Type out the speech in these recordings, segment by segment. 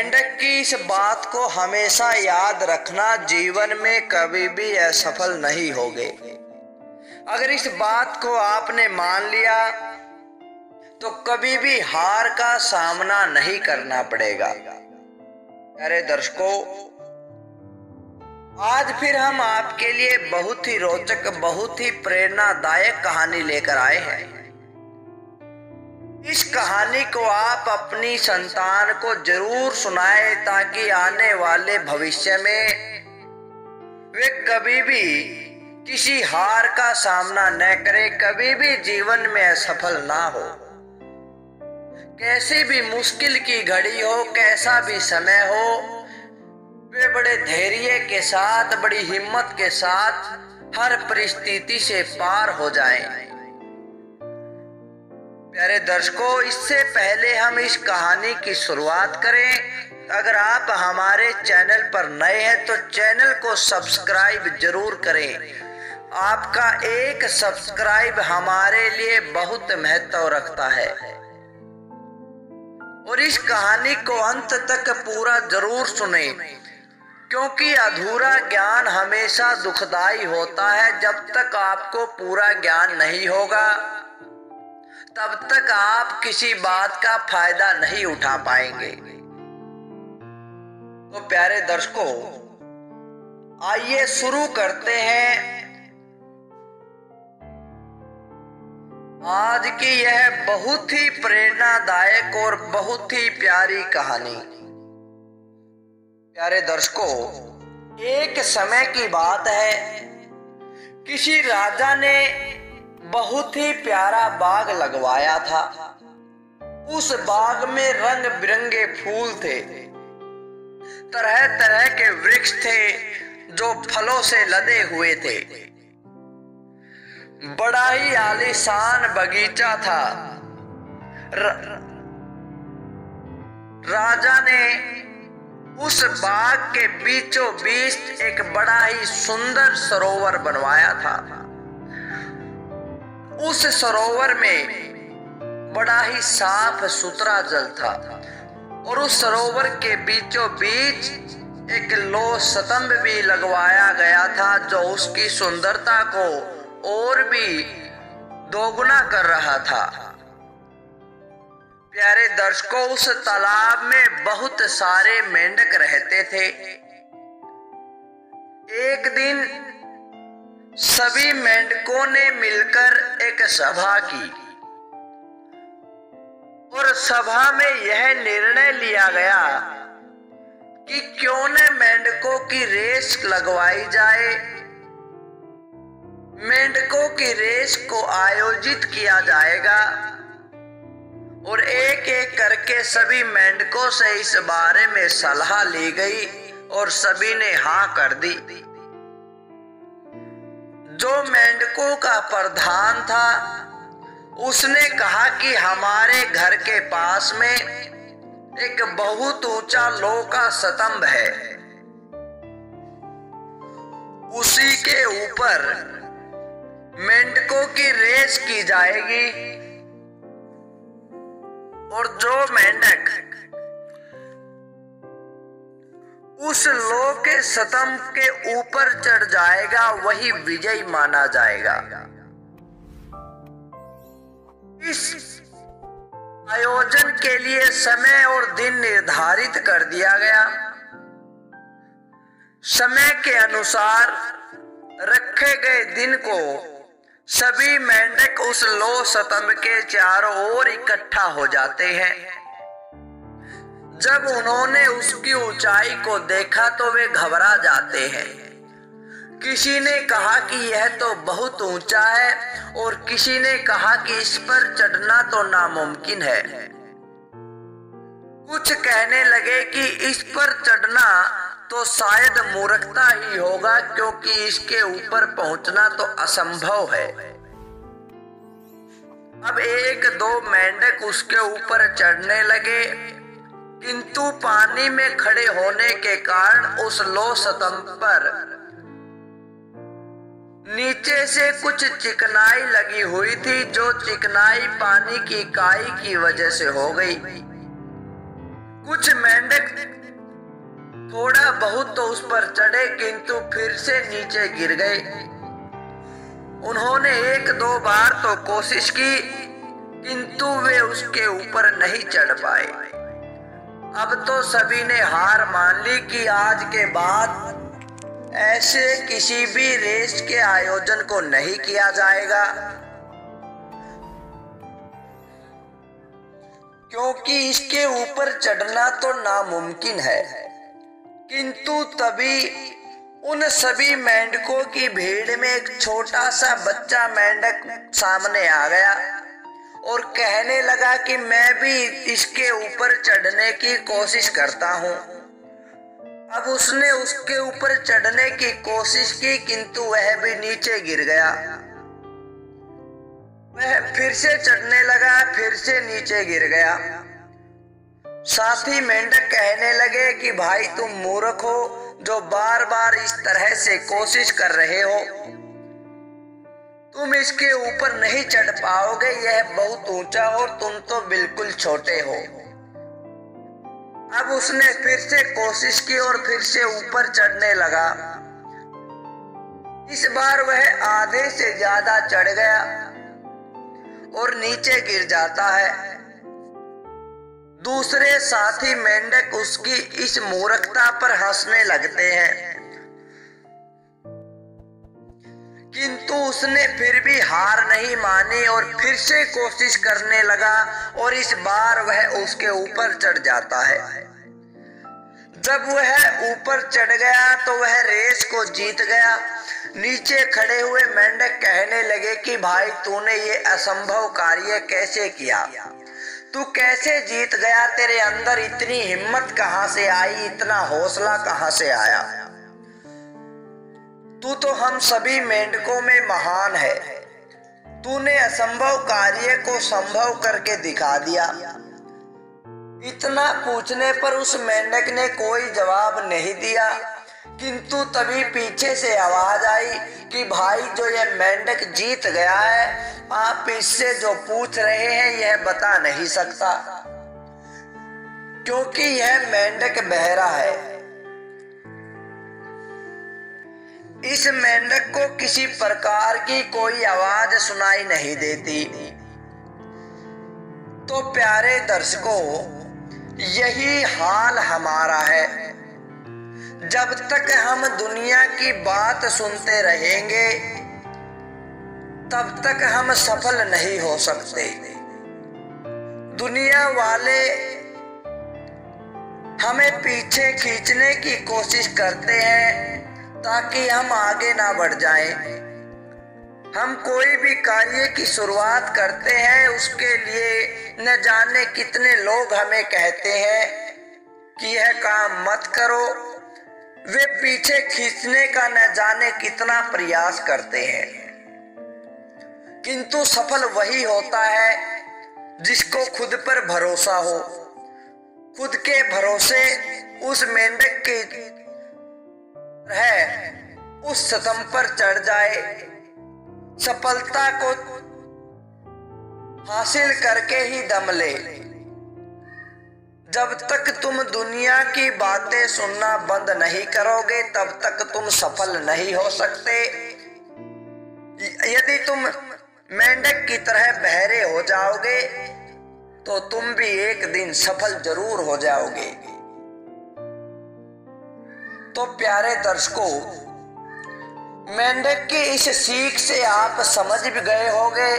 मेंढक की इस बात को हमेशा याद रखना, जीवन में कभी भी असफल नहीं होगे। अगर इस बात को आपने मान लिया तो कभी भी हार का सामना नहीं करना पड़ेगा। अरे दर्शकों, आज फिर हम आपके लिए बहुत ही रोचक, बहुत ही प्रेरणादायक कहानी लेकर आए हैं। इस कहानी को आप अपनी संतान को जरूर सुनाएं ताकि आने वाले भविष्य में वे कभी भी किसी हार का सामना न करे, कभी भी जीवन में असफल ना हो। कैसी भी मुश्किल की घड़ी हो, कैसा भी समय हो, वे बड़े धैर्य के साथ, बड़ी हिम्मत के साथ हर परिस्थिति से पार हो जाएं। प्यारे दर्शकों, इससे पहले हम इस कहानी की शुरुआत करें, अगर आप हमारे चैनल पर नए हैं तो चैनल को सब्सक्राइब जरूर करें। आपका एक सब्सक्राइब हमारे लिए बहुत महत्व रखता है। और इस कहानी को अंत तक पूरा जरूर सुने, क्योंकि अधूरा ज्ञान हमेशा दुखदाई होता है। जब तक आपको पूरा ज्ञान नहीं होगा तब तक आप किसी बात का फायदा नहीं उठा पाएंगे। तो प्यारे दर्शकों, आइए शुरू करते हैं आज की यह बहुत ही प्रेरणादायक और बहुत ही प्यारी कहानी। प्यारे दर्शकों, एक समय की बात है, किसी राजा ने बहुत ही प्यारा बाग लगवाया था। उस बाग में रंग बिरंगे फूल थे, तरह तरह के वृक्ष थे जो फलों से लदे हुए थे। बड़ा ही आलीशान बगीचा था। राजा ने उस बाग के बीचों बीच एक बड़ा ही सुंदर सरोवर बनवाया था। उस सरोवर में बड़ा ही साफ सुथरा जल था और उस सरोवर के बीचों बीच एक लौह स्तंभ भी लगवाया गया था जो उसकी सुंदरता को और भी दोगुना कर रहा था। प्यारे दर्शकों, उस तालाब में बहुत सारे मेंढक रहते थे। एक दिन सभी मेंढकों ने मिलकर एक सभा की और सभा में यह निर्णय लिया गया कि क्यों न मेंढकों की रेस लगवाई जाए। मेंढकों की रेस को आयोजित किया जाएगा और एक एक करके सभी मेंढकों से इस बारे में सलाह ली गई और सभी ने हाँ कर दी। जो मेंढकों का प्रधान था उसने कहा कि हमारे घर के पास में एक बहुत ऊंचा लोह का स्तंभ है, उसी के ऊपर मेंढकों की रेस की जाएगी और जो मेंढक उस लोह के स्तंभ के ऊपर चढ़ जाएगा वही विजयी माना जाएगा। इस आयोजन के लिए समय और दिन निर्धारित कर दिया गया। समय के अनुसार रखे गए दिन को सभी मेंढक उस लौह स्तंभ के चारों ओर इकट्ठा हो जाते हैं। जब उन्होंने उसकी ऊंचाई को देखा तो वे घबरा जाते हैं। किसी ने कहा कि यह तो बहुत ऊंचा है और किसी ने कहा कि इस पर चढ़ना तो नामुमकिन है। कुछ कहने लगे कि इस पर चढ़ना तो शायद मूर्खता ही होगा क्योंकि इसके ऊपर पहुंचना तो असंभव है। अब एक दो मेंढक उसके ऊपर चढ़ने लगे, किंतु पानी में खड़े होने के कारण उस लौह स्तंभ पर नीचे से कुछ चिकनाई लगी हुई थी, जो चिकनाई पानी की काई की वजह से हो गई। कुछ मेंढक थोड़ा बहुत तो उस पर चढ़े, किंतु फिर से नीचे गिर गए। उन्होंने एक दो बार तो कोशिश की, किंतु वे उसके ऊपर नहीं चढ़ पाए। अब तो सभी ने हार मान ली कि आज के बाद ऐसे किसी भी रेस के आयोजन को नहीं किया जाएगा, क्योंकि इसके ऊपर चढ़ना तो नामुमकिन है। किंतु तभी उन सभी मेंढकों की भीड़ में एक छोटा सा बच्चा मेंढक सामने आ गया और कहने लगा कि मैं भी इसके ऊपर चढ़ने की कोशिश करता हूँ। अब उसने उसके ऊपर चढ़ने की कोशिश की, किंतु वह भी नीचे गिर गया। वह फिर से चढ़ने लगा, फिर से नीचे गिर गया। साथी मेंढक कहने लगे कि भाई तुम मूर्ख हो जो बार बार इस तरह से कोशिश कर रहे हो, तुम इसके ऊपर नहीं चढ़ पाओगे, यह बहुत ऊंचा और तुम तो बिल्कुल छोटे हो। अब उसने फिर से कोशिश की और फिर से ऊपर चढ़ने लगा। इस बार वह आधे से ज्यादा चढ़ गया और नीचे गिर जाता है। दूसरे साथी मेंढक उसकी इस मूर्खता पर हंसने लगते हैं, किंतु उसने फिर भी हार नहीं मानी और फिर से कोशिश करने लगा और इस बार वह उसके ऊपर चढ़ जाता है। जब वह ऊपर चढ़ गया तो वह रेस को जीत गया। नीचे खड़े हुए मेंढक कहने लगे कि भाई तूने ये असंभव कार्य कैसे किया, तू कैसे जीत गया, तेरे अंदर इतनी हिम्मत कहां से आई, इतना हौसला कहां से आया, तू तो हम सभी मेंढकों में महान है, तूने असंभव कार्य को संभव करके दिखा दिया। इतना पूछने पर उस मेंढक ने कोई जवाब नहीं दिया, किंतु तभी पीछे से आवाज आई कि भाई जो ये मेंढक जीत गया है, आप इससे जो पूछ रहे हैं यह बता नहीं सकता, क्योंकि यह मेंढक बहरा है। इस मेंढक को किसी प्रकार की कोई आवाज सुनाई नहीं देती। तो प्यारे दर्शकों, यही हाल हमारा है। जब तक हम दुनिया की बात सुनते रहेंगे तब तक हम सफल नहीं हो सकते। दुनिया वाले हमें पीछे खींचने की कोशिश करते हैं ताकि हम आगे ना बढ़ जाएं। हम कोई भी कार्य की शुरुआत करते हैं, उसके लिए न जाने कितने लोग हमें कहते हैं कि यह काम मत करो। वे पीछे खींचने का न जाने कितना प्रयास करते हैं, किंतु सफल वही होता है जिसको खुद पर भरोसा हो। खुद के भरोसे उस मेंढक की है उस सतम पर चढ़ जाए, सफलता को हासिल करके ही दम ले। जब तक तुम दुनिया की बातें सुनना बंद नहीं करोगे तब तक तुम सफल नहीं हो सकते। यदि तुम मेंढक की तरह बहरे हो जाओगे तो तुम भी एक दिन सफल जरूर हो जाओगे। तो प्यारे दर्शकों, मेंढक की इस सीख से आप समझ भी गए होंगे।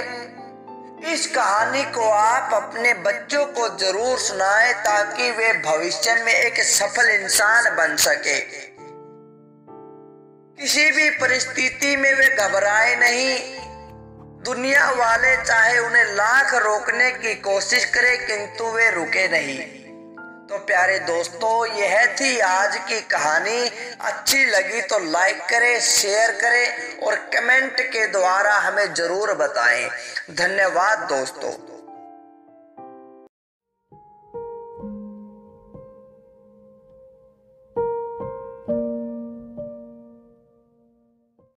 इस कहानी को आप अपने बच्चों को जरूर सुनाएं ताकि वे भविष्य में एक सफल इंसान बन सके। किसी भी परिस्थिति में वे घबराए नहीं। दुनिया वाले चाहे उन्हें लाख रोकने की कोशिश करें, किंतु वे रुके नहीं। तो प्यारे दोस्तों, यह थी आज की कहानी। अच्छी लगी तो लाइक करें, शेयर करें और कमेंट के द्वारा हमें जरूर बताएं। धन्यवाद दोस्तों।